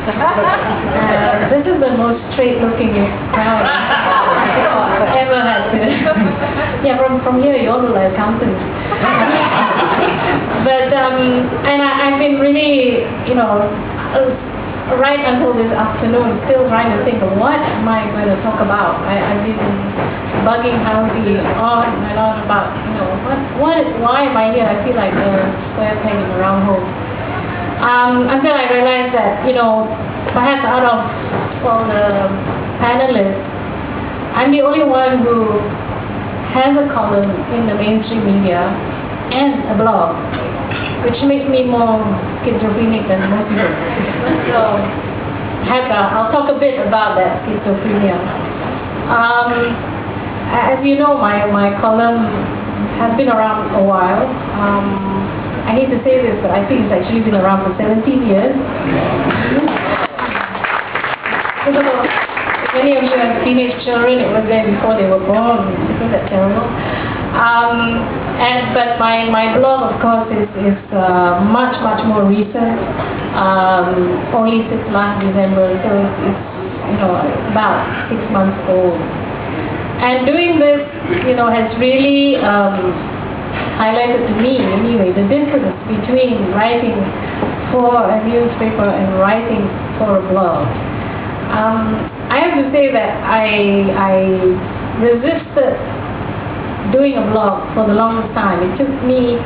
This is the most straight-looking crowd I've ever had. Yeah, from here you all look like accountants. But I've been really, right until this afternoon, still trying to think of what am I going to talk about. I've been bugging Howdy on and on about, why am I here? I feel like a square peg in a round hole. Until I realized that, perhaps out of all the panelists, I'm the only one who has a column in the mainstream media and a blog, which makes me more schizophrenic than most people. So, I'll talk a bit about that schizophrenia. As you know, my column has been around a while. I hate to say this, but I think it's actually been around for 17 years. So, if any of you have teenage children, it was there before they were born. Isn't that terrible? But my blog, of course, is much more recent. Only 6 last December, so it's about 6 months old. And doing this, has really highlighted to me, anyway, the difference between writing for a newspaper and writing for a blog. I have to say that I resisted doing a blog for the longest time. It took me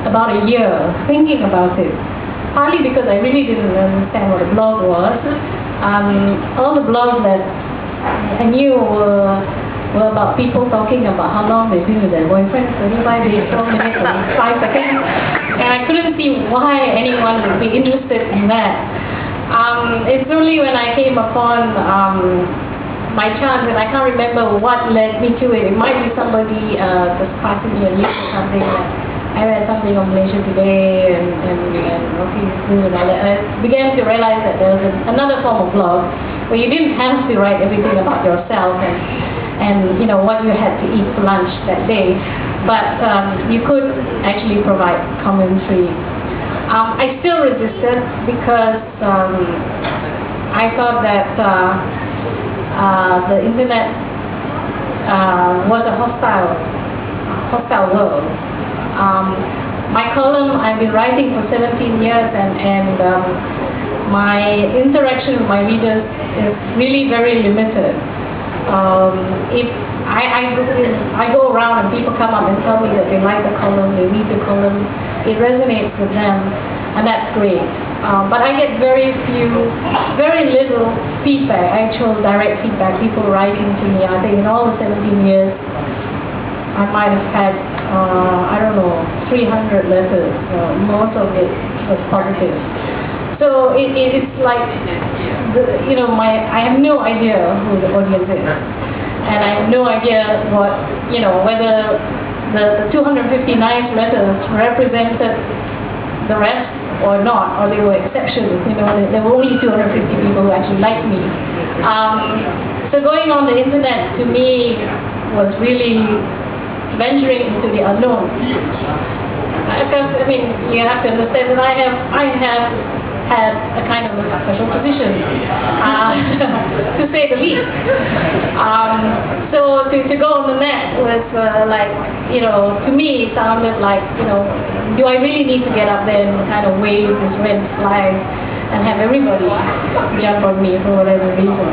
about a year thinking about it, partly because I really didn't understand what a blog was. All the blogs that I knew were about people talking about how long they've been with their boyfriend, 35 days, 12 minutes, and 5 seconds, and I couldn't see why anyone would be interested in that. It's only when I came upon my chance, and I can't remember what led me to it. It might be somebody just passing me a link or something. I read something on Malaysia Today and Rocky Zoo and all that. I began to realize that there was another form of blog where you didn't have to write everything about yourself and what you had to eat for lunch that day, but you could actually provide commentary. I still resisted because I thought that the internet was a hostile world. My column, I've been writing for 17 years, and my interaction with my readers is really very limited. If I go around and people come up and tell me that they like the column, they read the column, it resonates with them, and that's great. But I get very little feedback, actual direct feedback, people writing to me. I think in all the 17 years, I might have had, 300 letters. Most of it was positive. So it's like, I have no idea who the audience is. And I have no idea whether the 250 nice letters represented the rest or not, or they were exceptions. There were only 250 people who actually liked me. So going on the internet to me was really venturing into the unknown. Because you have to understand that I have had a kind of a special position, to say the least. So to go on the net was to me it sounded like, do I really need to get up there and kind of wave this red flag and have everybody jump on me for whatever reason?